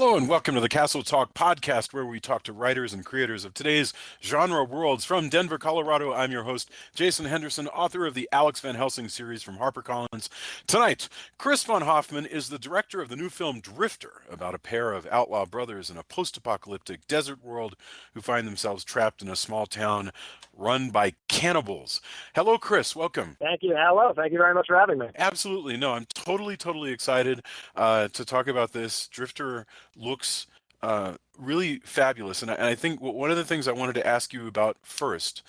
Hello and welcome to the Castle Talk podcast, where we talk to writers and creators of today's genre worlds. From Denver, Colorado, I'm your host, Jason Henderson, author of the Alex Van Helsing series from HarperCollins. Tonight, Chris von Hoffmann is the director of the new film Drifter, about a pair of outlaw brothers in a post-apocalyptic desert world who find themselves trapped in a small town run by cannibals. Hello, Chris. Welcome. Thank you. Hello. Thank you very much for having me. Absolutely. No, I'm totally excited to talk about this. Drifter looks really fabulous. And I think one of the things I wanted to ask you about first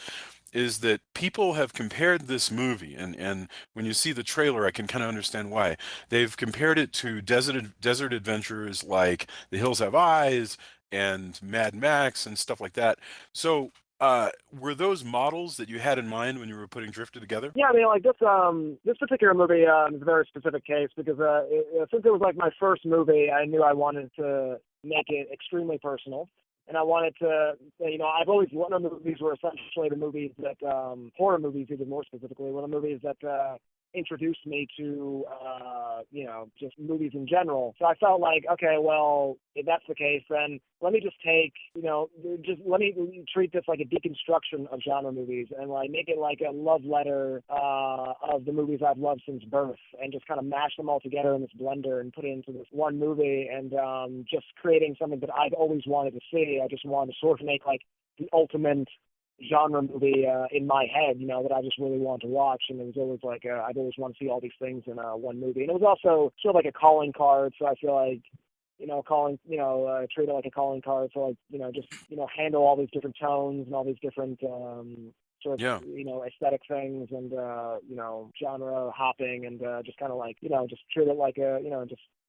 is that people have compared this movie, and when you see the trailer, I can kind of understand why. They've compared it to desert adventures like The Hills Have Eyes and Mad Max and stuff like that. So, were those models that you had in mind when you were putting Drifter together? Yeah, I mean, like this particular movie is a very specific case because since it was like my first movie, I knew I wanted to make it extremely personal. And I wanted to, I've always, one of the movies were essentially the movies that, horror movies even more specifically, one of the movies that introduced me to, just movies in general. So I felt like, okay, well, if that's the case, then let me just take, just let me treat this like a deconstruction of genre movies and like make it like a love letter of the movies I've loved since birth, and just kind of mash them all together in this blender and put it into this one movie, and just creating something that I've always wanted to see. I just wanted to sort of make like the ultimate genre movie in my head, that I just really wanted to watch. And it was always like I'd always want to see all these things in one movie. And it was also sort of like a calling card. So I feel like, treat it like a calling card. So like, just, handle all these different tones and all these different sort of, aesthetic things, and, genre hopping, and just kind of like, just treat it like a,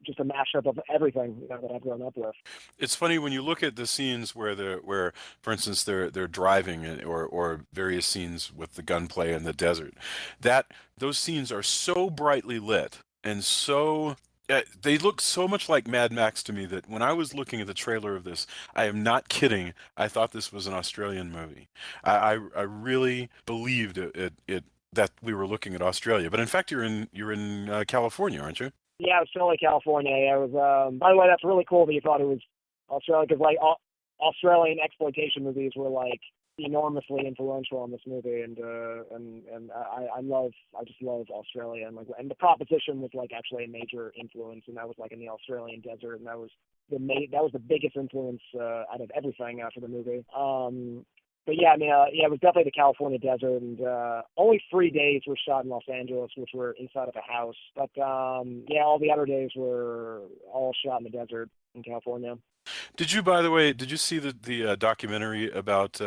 just a mashup of everything, that I've grown up with. It's funny when you look at the scenes where, for instance, they're driving, or various scenes with the gunplay in the desert, that those scenes are so brightly lit and so they look so much like Mad Max to me that when I was looking at the trailer of this, I am not kidding, I thought this was an Australian movie. I really believed it that we were looking at Australia, but in fact you're in California, aren't you? Yeah, it was Philly, California. Yeah, it was. By the way, that's really cool that you thought it was Australia, because like Australian exploitation movies were like enormously influential on this movie, and I just love Australia, and the proposition was like actually a major influence, and that was like in the Australian desert, and that was the biggest influence out of everything for the movie. But yeah, I mean, it was definitely the California desert, and only 3 days were shot in Los Angeles, which were inside of a house. But all the other days were all shot in the desert in California. Did you, by the way, did you see the documentary about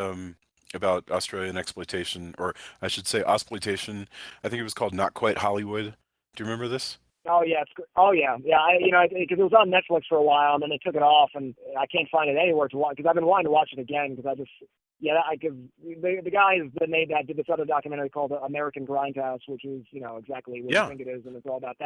Australian exploitation, or I should say exploitation? I think it was called Not Quite Hollywood. Do you remember this? Oh yeah, because it was on Netflix for a while, and then they took it off, and I can't find it anywhere to watch, because I've been wanting to watch it again, because the guys that made that did this other documentary called American Grindhouse, which is exactly what I think it is, and it's all about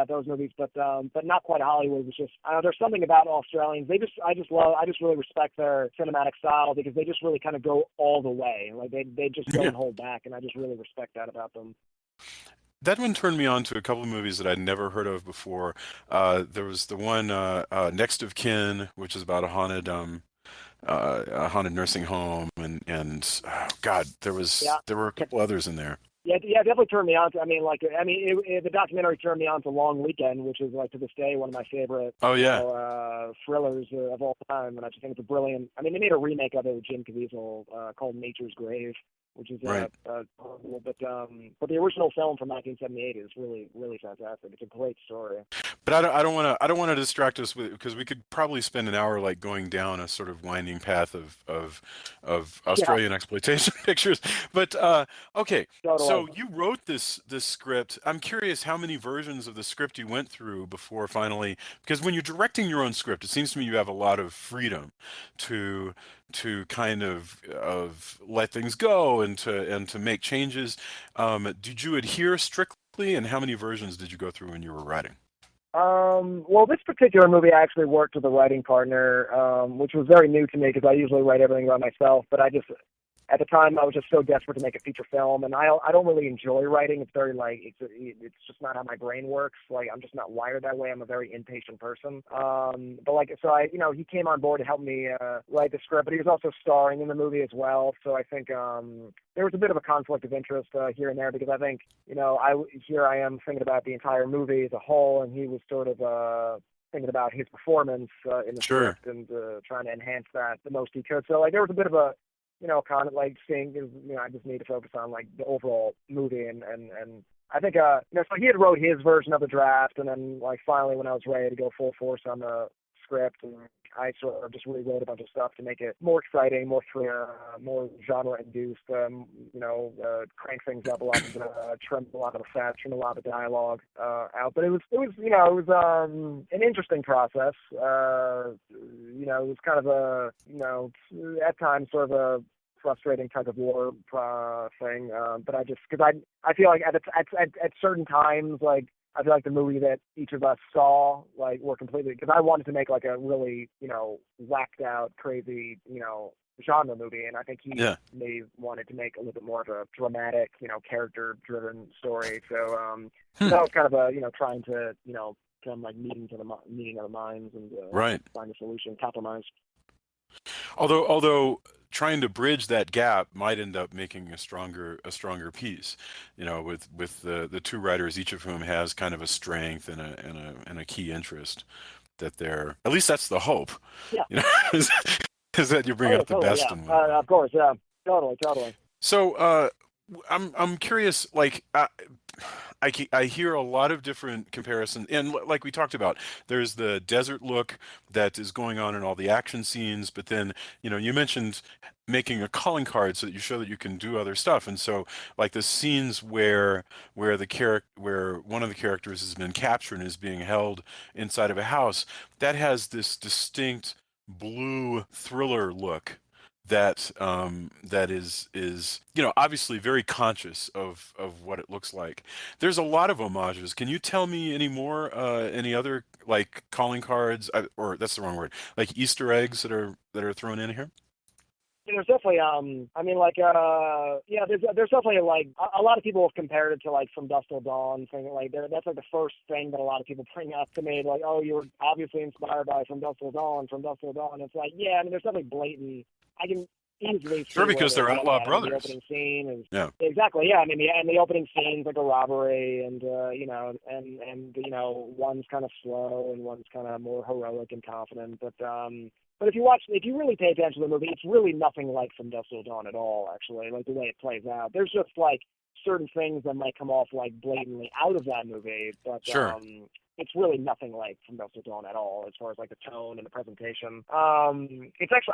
those movies, but Not Quite Hollywood was just, there's something about Australians. I just really respect their cinematic style, because they just really kind of go all the way, like they just don't hold back, and I just really respect that about them. That one turned me on to a couple of movies that I'd never heard of before. There was the one Next of Kin, which is about a haunted nursing home, and oh God, there were a couple others in there. Yeah, it definitely turned me on to. The documentary turned me on to Long Weekend, which is like to this day one of my favorite. Thrillers of all time, and I just think it's a brilliant. I mean, they made a remake of it with Jim Caviezel called Nature's Grave, which is horrible, but the original film from 1978 is really fantastic. It's a great story. But I don't want to distract us because we could probably spend an hour like going down a sort of winding path of Australian exploitation pictures. But okay, so you wrote this script. I'm curious how many versions of the script you went through before finally, because when you're directing your own script, it seems to me you have a lot of freedom to kind of let things go and to make changes. Did you adhere strictly, and how many versions did you go through when you were writing? Well, this particular movie, I actually worked with a writing partner, which was very new to me, because I usually write everything by myself. But I at the time I was just so desperate to make a feature film, and I don't really enjoy writing. It's very like it's just not how my brain works. Like I'm just not wired that way. I'm a very impatient person. But like so I he came on board to help me write the script, but he was also starring in the movie as well. So I think there was a bit of a conflict of interest here and there because I think here I am thinking about the entire movie as a whole, and he was sort of thinking about his performance in the Sure. script and trying to enhance that the most he could. So like there was a bit of a kind of like seeing I just need to focus on like the overall movie and I think so he had wrote his version of the draft, and then like finally when I was ready to go full force on the script, and I sort of just rewrote a bunch of stuff to make it more exciting, more more genre-induced, crank things up a lot, trim a lot of the fat, trim a lot of the dialogue out. But it was an interesting process. It was kind of a at times sort of a frustrating tug of war thing. But because I feel like at certain times, like I feel like the movie that each of us saw, like, were completely, because I wanted to make like a really whacked out, crazy genre movie, and I think he may wanted to make a little bit more of a dramatic, character driven story. So that was kind of a trying to come like meeting of the minds and Right. find a solution, compromise. Although trying to bridge that gap might end up making a stronger piece, with the two writers, each of whom has kind of a strength and a key interest that they're, at least that's the hope. Yeah. Is, is that you bring out the totally, best yeah. in one another. Of course, yeah. Totally. So I'm curious, like I hear a lot of different comparisons, and like we talked about, there's the desert look that is going on in all the action scenes, but then you mentioned making a calling card so that you show that you can do other stuff, and so like the scenes where where one of the characters has been captured and is being held inside of a house, that has this distinct blue thriller look that is obviously very conscious of what it looks like. There's a lot of homages. Can you tell me any more, any other like calling cards, or that's the wrong word, like Easter eggs that are thrown in here? There's definitely there's definitely like a lot of people have compared it to like From Dusk Till Dawn thing, like that's like the first thing that a lot of people bring up to me, like, oh, you were obviously inspired by From Dusk Till Dawn. It's like, yeah, I mean there's something blatant. I can easily see Sure, where because they're they're getting outlaw at. I mean, the brothers. opening scene is Yeah. exactly, yeah. I mean, and the opening scene's like a robbery, and one's kind of slow and one's kind of more heroic and confident, but if you really pay attention to the movie, it's really nothing like From Dusk Till Dawn at all, actually, like the way it plays out. There's just like certain things that might come off like blatantly out of that movie, but Sure. it's really nothing like From Dusk Till Dawn at all as far as like the tone and the presentation. It's actually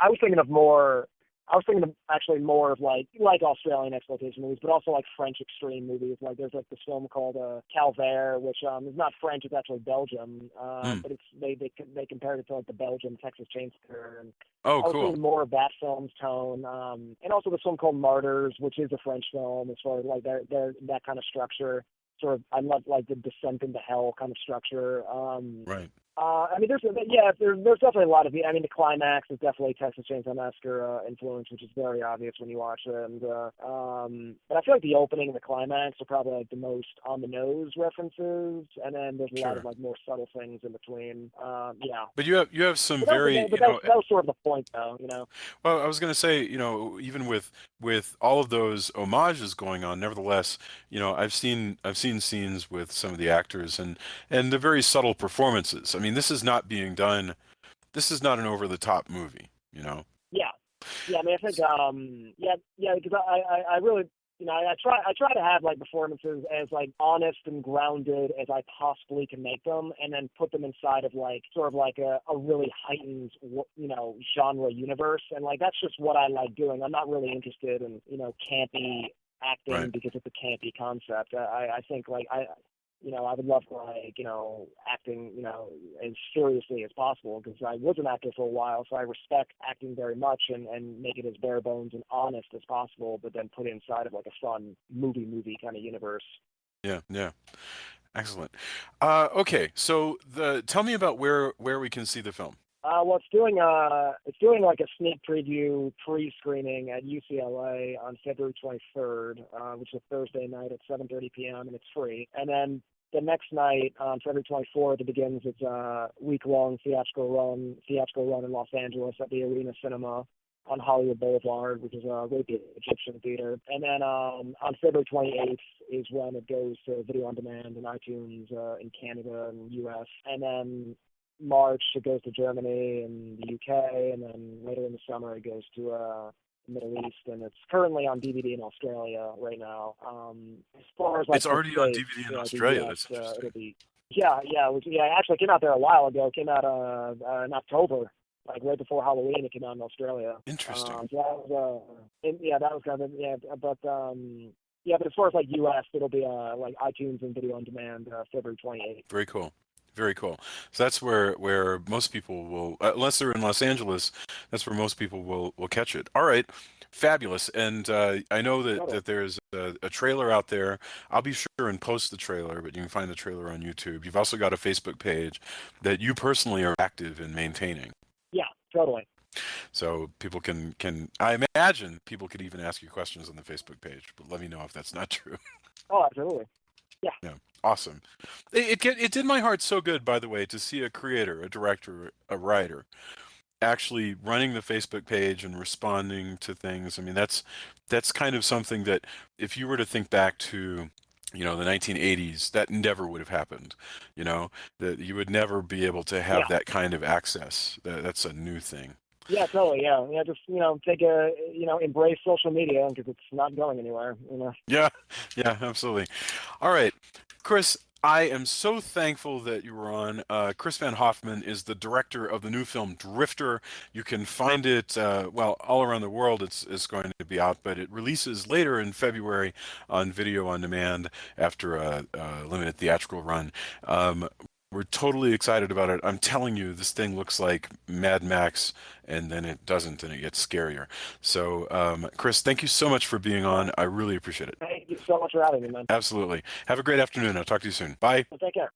I was thinking of actually more of like Australian exploitation movies, but also like French extreme movies. Like there's like this film called Calvaire, which is not French, it's actually Belgium. But it's they compared it to like the Belgium Texas Chainsaw, and Oh, I was cool. thinking more of that film's tone. And also this film called Martyrs, which is a French film as far as like their that kind of structure. Sort of, I love like the descent into hell kind of structure. Right. I mean, there's definitely a lot of. I mean, the climax is definitely Texas Chainsaw Massacre influence, which is very obvious when you watch it. And but I feel like the opening and the climax are probably like the most on the nose references, and then there's a lot of like more subtle things in between. Yeah. But you have some But very, that was sort of the point, though. well, I was going to say, even with all of those homages going on, nevertheless, I've seen scenes with some of the actors and the very subtle performances. I mean, this is not being done. This is not an over the top movie, Yeah. Yeah, I mean, I think, because I really, I try to have like performances as like honest and grounded as I possibly can make them, and then put them inside of like sort of like a really heightened, genre universe, and like that's just what I like doing. I'm not really interested in campy acting Right. because it's a campy concept. I think like I would love like, acting, as seriously as possible, because I was an actor for a while, so I respect acting very much, and make it as bare bones and honest as possible, but then put it inside of like a fun movie kind of universe. Yeah, yeah. Excellent. Okay, so tell me about where we can see the film. Well, it's doing like a sneak preview pre-screening at UCLA on February 23rd, which is a Thursday night at 7:30 p.m. and it's free. And then the next night on February 24th, it begins its week-long theatrical run in Los Angeles at the Arena Cinema on Hollywood Boulevard, which is right the Egyptian Theater. And then on February 28th is when it goes to video on demand and iTunes in Canada and U.S. And then March it goes to Germany and the UK, and then later in the summer it goes to the Middle East, and it's currently on DVD in Australia right now. As far as like It's the already on States, DVD in the Australia. US, That's interesting. it'll be it actually came out there a while ago. It came out in October, like right before Halloween. It came out in Australia. Interesting. So that was kind of but as far as like US, it'll be like iTunes and video on demand February 28th. Very cool. Very cool. So that's where most people will, unless they're in Los Angeles, that's where most people will catch it. All right, fabulous. And I know that there's a trailer out there. I'll be sure and post the trailer, but you can find the trailer on YouTube. You've also got a Facebook page that you personally are active in maintaining. Yeah, totally. So people can I imagine people could even ask you questions on the Facebook page, but let me know if that's not true. Oh, absolutely. Yeah. Yeah, awesome. It did my heart so good, by the way, to see a creator, a director, a writer actually running the Facebook page and responding to things. I mean, that's kind of something that if you were to think back to, the 1980s, that never would have happened. That you would never be able to have Yeah. that kind of access. That's a new thing. Yeah, totally. Yeah, yeah. Just embrace social media because it's not going anywhere. Yeah, yeah, absolutely. All right, Chris, I am so thankful that you were on. Chris Van Hoffman is the director of the new film Drifter. You can find it, all around the world. It's going to be out, but it releases later in February on video on demand after a limited theatrical run. We're totally excited about it. I'm telling you, this thing looks like Mad Max, and then it doesn't, and it gets scarier. So, Chris, thank you so much for being on. I really appreciate it. Thank you so much for having me, man. Absolutely. Have a great afternoon. I'll talk to you soon. Bye. Take care.